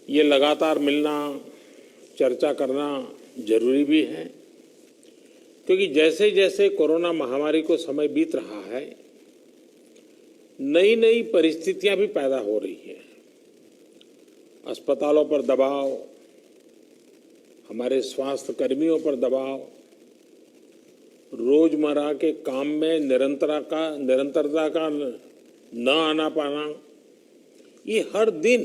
ये लगातार मिलना, चर्चा करना जरूरी भी है, क्योंकि जैसे जैसे कोरोना महामारी को समय बीत रहा है, नई नई परिस्थितियां भी पैदा हो रही हैं। अस्पतालों पर दबाव, हमारे स्वास्थ्य कर्मियों पर दबाव, रोजमर्रा के काम में निरंतरता का न आना पाना, ये हर दिन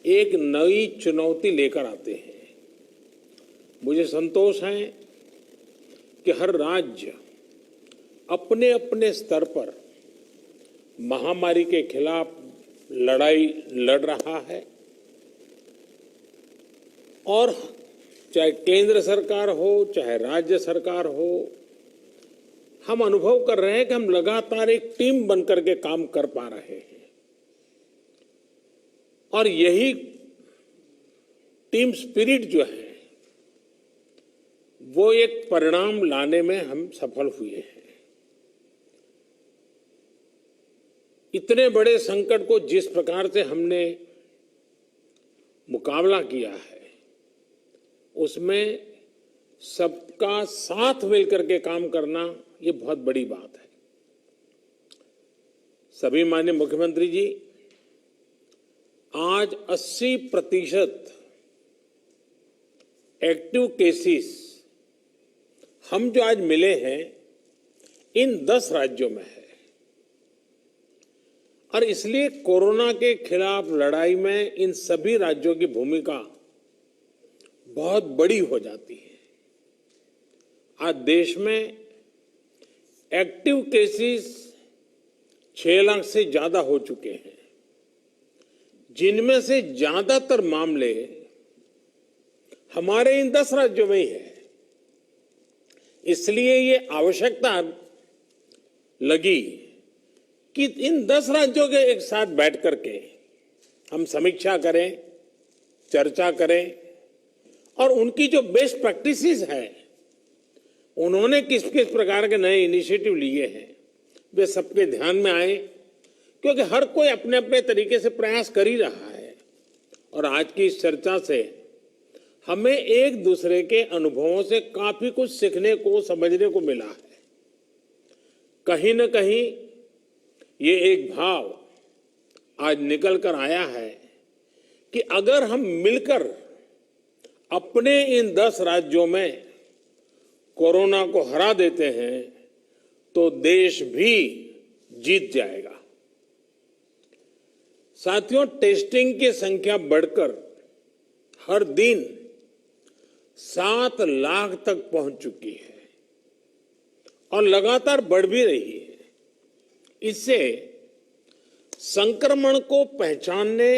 एक नई चुनौती लेकर आते हैं। मुझे संतोष है कि हर राज्य अपने अपने स्तर पर महामारी के खिलाफ लड़ाई लड़ रहा है, और चाहे केंद्र सरकार हो चाहे राज्य सरकार हो, हम अनुभव कर रहे हैं कि हम लगातार एक टीम बनकर के काम कर पा रहे हैं, और यही टीम स्पिरिट जो है वो एक परिणाम लाने में हम सफल हुए हैं। इतने बड़े संकट को जिस प्रकार से हमने मुकाबला किया है, उसमें सबका साथ मिलकर के काम करना ये बहुत बड़ी बात है। सभी माननीय मुख्यमंत्री जी, आज 80% एक्टिव केसेस हम जो आज मिले हैं इन 10 राज्यों में है, और इसलिए कोरोना के खिलाफ लड़ाई में इन सभी राज्यों की भूमिका बहुत बड़ी हो जाती है। आज देश में एक्टिव केसेस 6 लाख से ज्यादा हो चुके हैं, जिनमें से ज्यादातर मामले हमारे इन 10 राज्यों में ही है। इसलिए ये आवश्यकता लगी कि इन 10 राज्यों के एक साथ बैठ करके हम समीक्षा करें, चर्चा करें, और उनकी जो बेस्ट प्रैक्टिसेस है, उन्होंने किस किस प्रकार के नए इनिशिएटिव लिए हैं, वे सबके ध्यान में आए, क्योंकि हर कोई अपने अपने तरीके से प्रयास कर ही रहा है। और आज की इस चर्चा से हमें एक दूसरे के अनुभवों से काफी कुछ सीखने को, समझने को मिला है। कहीं न कहीं ये एक भाव आज निकल कर आया है कि अगर हम मिलकर अपने इन 10 राज्यों में कोरोना को हरा देते हैं तो देश भी जीत जाएगा। साथियों, टेस्टिंग की संख्या बढ़कर हर दिन 7 लाख तक पहुंच चुकी है और लगातार बढ़ भी रही है। इससे संक्रमण को पहचानने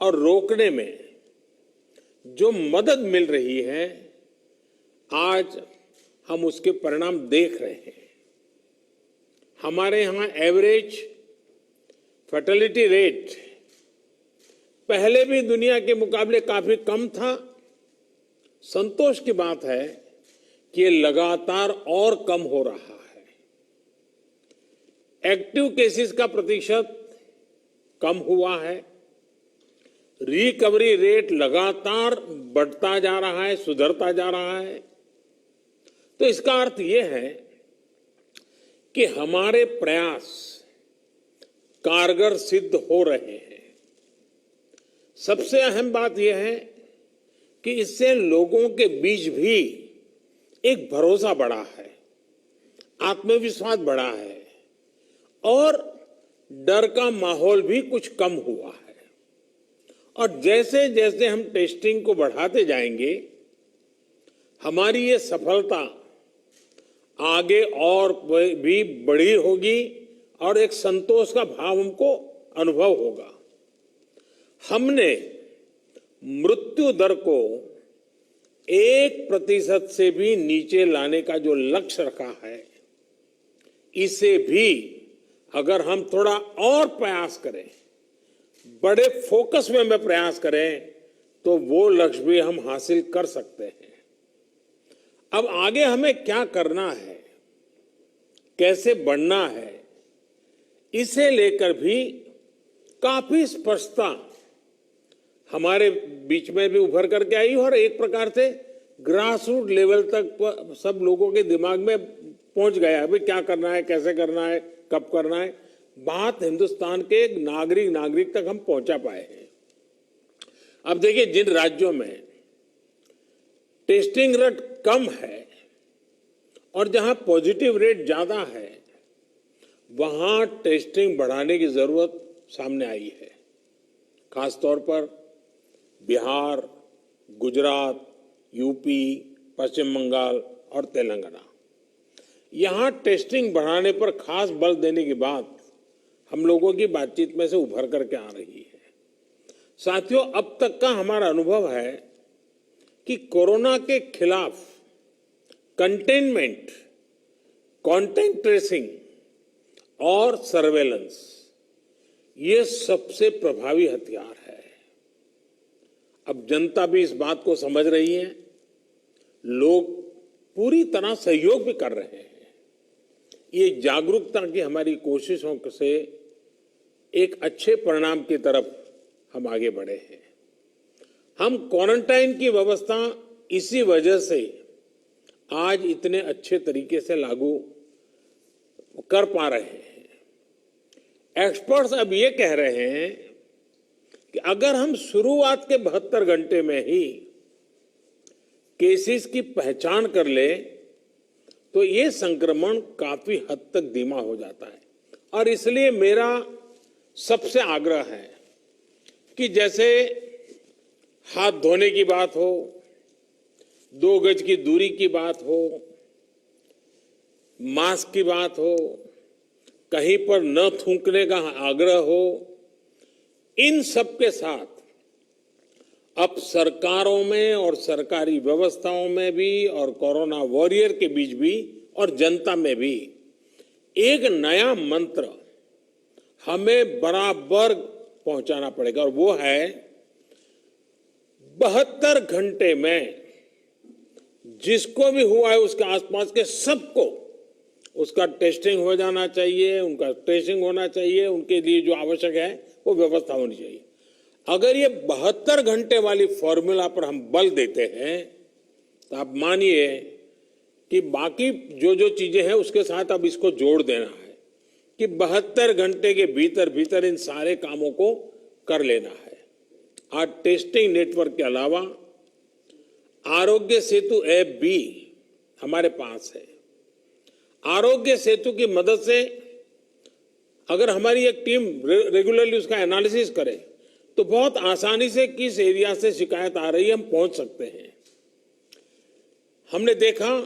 और रोकने में जो मदद मिल रही है, आज हम उसके परिणाम देख रहे हैं। हमारे यहां एवरेज फर्टिलिटी रेट पहले भी दुनिया के मुकाबले काफी कम था। संतोष की बात है कि ये लगातार और कम हो रहा है। एक्टिव केसेस का प्रतिशत कम हुआ है। रिकवरी रेट लगातार बढ़ता जा रहा है, सुधरता जा रहा है। तो इसका अर्थ यह है कि हमारे प्रयास कारगर सिद्ध हो रहे हैं। सबसे अहम बात यह है कि इससे लोगों के बीच भी एक भरोसा बढ़ा है, आत्मविश्वास बढ़ा है, और डर का माहौल भी कुछ कम हुआ है। और जैसे जैसे हम टेस्टिंग को बढ़ाते जाएंगे, हमारी ये सफलता आगे और भी बड़ी होगी और एक संतोष का भाव हमको अनुभव होगा। हमने मृत्यु दर को 1% से भी नीचे लाने का जो लक्ष्य रखा है, इसे भी अगर हम थोड़ा और प्रयास करें, बड़े फोकस में प्रयास करें, तो वो लक्ष्य भी हम हासिल कर सकते हैं। अब आगे हमें क्या करना है, कैसे बढ़ना है, इसे लेकर भी काफी स्पष्टता हमारे बीच में भी उभर करके आई और एक प्रकार से ग्रास रूट लेवल तक सब लोगों के दिमाग में पहुंच गया है। भाई क्या करना है, कैसे करना है, कब करना है, बात हिंदुस्तान के नागरिक तक हम पहुंचा पाए हैं। अब देखिए, जिन राज्यों में टेस्टिंग रेट कम है और जहां पॉजिटिव रेट ज्यादा है, वहां टेस्टिंग बढ़ाने की जरूरत सामने आई है। खासतौर पर बिहार, गुजरात, यूपी, पश्चिम बंगाल और तेलंगाना, यहां टेस्टिंग बढ़ाने पर खास बल देने की बात हम लोगों की बातचीत में से उभर करके आ रही है। साथियों, अब तक का हमारा अनुभव है कि कोरोना के खिलाफ कंटेनमेंट, कॉन्टैक्ट ट्रेसिंग और सर्वेलेंस, ये सबसे प्रभावी हथियार है। अब जनता भी इस बात को समझ रही है, लोग पूरी तरह सहयोग भी कर रहे हैं। ये जागरूकता की हमारी कोशिशों से एक अच्छे परिणाम की तरफ हम आगे बढ़े हैं। हम क्वारंटाइन की व्यवस्था इसी वजह से आज इतने अच्छे तरीके से लागू कर पा रहे हैं। एक्सपर्ट्स अब ये कह रहे हैं कि अगर हम शुरुआत के 72 घंटे में ही केसेस की पहचान कर ले तो ये संक्रमण काफी हद तक धीमा हो जाता है। और इसलिए मेरा सबसे आग्रह है कि जैसे हाथ धोने की बात हो, 2 गज की दूरी की बात हो, मास्क की बात हो, कहीं पर न थूकने का आग्रह हो, इन सब के साथ अब सरकारों में और सरकारी व्यवस्थाओं में भी और कोरोना वॉरियर के बीच भी और जनता में भी एक नया मंत्र हमें बराबर पहुंचाना पड़ेगा, और वो है 72 घंटे में जिसको भी हुआ है उसके आसपास के सबको उसका टेस्टिंग हो जाना चाहिए, उनका ट्रेसिंग होना चाहिए, उनके लिए जो आवश्यक है वो व्यवस्था होनी चाहिए। अगर ये 72 घंटे वाली फॉर्मूला पर हम बल देते हैं तो आप मानिए कि बाकी जो जो चीजें हैं उसके साथ अब इसको जोड़ देना है कि 72 घंटे के भीतर भीतर इन सारे कामों को कर लेना है। आज टेस्टिंग नेटवर्क के अलावा आरोग्य सेतु ऐप भी हमारे पास है। आरोग्य सेतु की मदद से अगर हमारी एक टीम रेगुलरली उसका एनालिसिस करे तो बहुत आसानी से किस एरिया से शिकायत आ रही है हम पहुंच सकते हैं। हमने देखा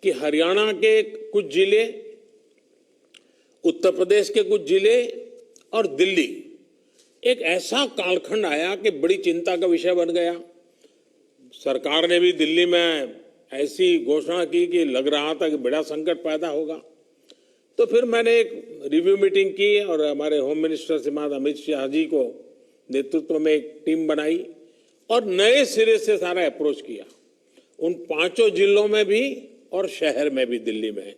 कि हरियाणा के कुछ जिले, उत्तर प्रदेश के कुछ जिले और दिल्ली, एक ऐसा कालखंड आया कि बड़ी चिंता का विषय बन गया। सरकार ने भी दिल्ली में ऐसी घोषणा की कि लग रहा था कि बड़ा संकट पैदा होगा। तो फिर मैंने एक रिव्यू मीटिंग की और हमारे होम मिनिस्टर श्रीमान अमित शाह जी को नेतृत्व में एक टीम बनाई और नए सिरे से सारा अप्रोच किया। उन 5 जिलों में भी और शहर में भी, दिल्ली में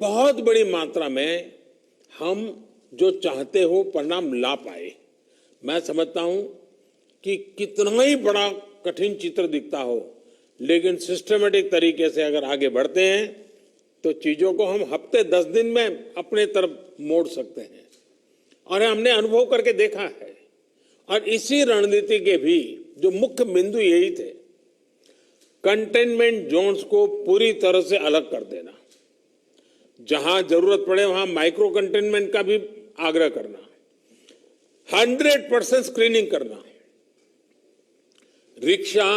बहुत बड़ी मात्रा में हम जो चाहते हो परिणाम ला पाए। मैं समझता हूं कि कितना ही बड़ा कठिन चित्र दिखता हो, लेकिन सिस्टमेटिक तरीके से अगर आगे बढ़ते हैं तो चीजों को हम हफ्ते 10 दिन में अपने तरफ मोड़ सकते हैं, और हमने अनुभव करके देखा है। और इसी रणनीति के भी जो मुख्य बिंदु यही थे, कंटेनमेंट जोन्स को पूरी तरह से अलग कर देना, जहां जरूरत पड़े वहां माइक्रो कंटेनमेंट का भी आग्रह करना, 100% स्क्रीनिंग करना, रिक्शा,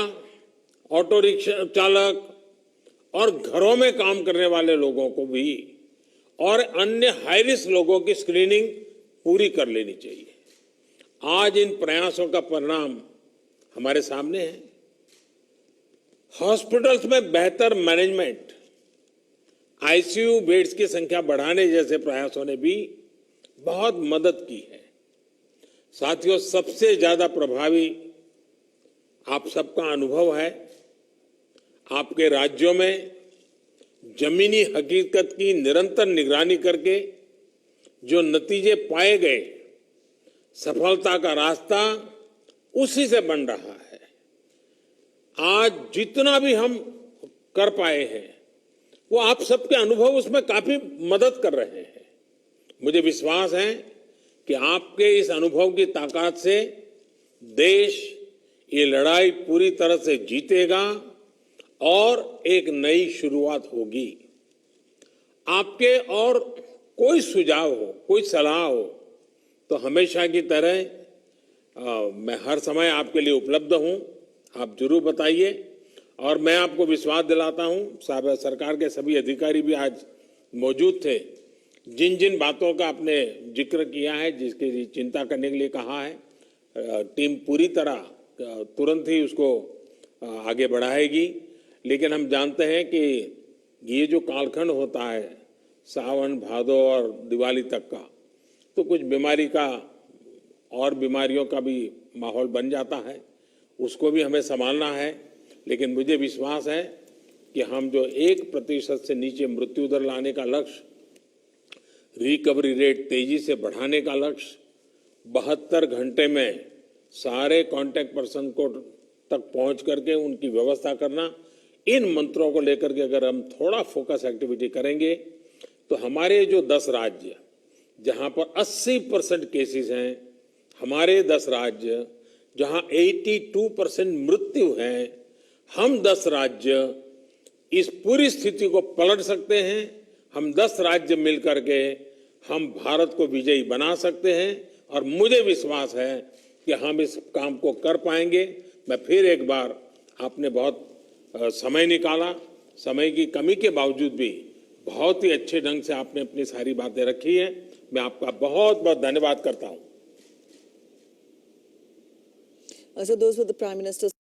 ऑटो रिक्शा चालक और घरों में काम करने वाले लोगों को भी और अन्य हाई रिस्क लोगों की स्क्रीनिंग पूरी कर लेनी चाहिए। आज इन प्रयासों का परिणाम हमारे सामने है। हॉस्पिटल्स में बेहतर मैनेजमेंट, आईसीयू बेड्स की संख्या बढ़ाने जैसे प्रयासों ने भी बहुत मदद की है। साथियों, सबसे ज्यादा प्रभावी आप सबका अनुभव है। आपके राज्यों में जमीनी हकीकत की निरंतर निगरानी करके जो नतीजे पाए गए, सफलता का रास्ता उसी से बन रहा है। आज जितना भी हम कर पाए हैं वो आप सबके अनुभव उसमें काफी मदद कर रहे हैं। मुझे विश्वास है कि आपके इस अनुभव की ताकत से देश ये लड़ाई पूरी तरह से जीतेगा और एक नई शुरुआत होगी। आपके और कोई सुझाव हो, कोई सलाह हो तो हमेशा की तरह मैं हर समय आपके लिए उपलब्ध हूं। आप जरूर बताइए और मैं आपको विश्वास दिलाता हूं, सरकार के सभी अधिकारी भी आज मौजूद थे। जिन जिन बातों का आपने जिक्र किया है, जिसकी चिंता करने के लिए कहा है, टीम पूरी तरह तुरंत ही उसको आगे बढ़ाएगी। लेकिन हम जानते हैं कि ये जो कालखंड होता है सावन भादो और दिवाली तक का, तो कुछ बीमारी का और बीमारियों का भी माहौल बन जाता है, उसको भी हमें संभालना है। लेकिन मुझे विश्वास है कि हम जो 1% से नीचे मृत्यु दर लाने का लक्ष्य, रिकवरी रेट तेजी से बढ़ाने का लक्ष्य, 72 घंटे में सारे कांटेक्ट पर्सन को तक पहुंच करके उनकी व्यवस्था करना, इन मंत्रों को लेकर के अगर हम थोड़ा फोकस एक्टिविटी करेंगे तो हमारे जो 10 राज्य जहां पर 80% केसेस हैं, हमारे 10 राज्य जहां 82% मृत्यु है, हम 10 राज्य इस पूरी स्थिति को पलट सकते हैं। हम 10 राज्य मिलकर के हम भारत को विजयी बना सकते हैं और मुझे विश्वास है कि हम इस काम को कर पाएंगे। मैं फिर एक बार, आपने बहुत समय निकाला, समय की कमी के बावजूद भी बहुत ही अच्छे ढंग से आपने अपनी सारी बातें रखी हैं। मैं आपका बहुत बहुत धन्यवाद करता हूं। So those were the Prime Minister's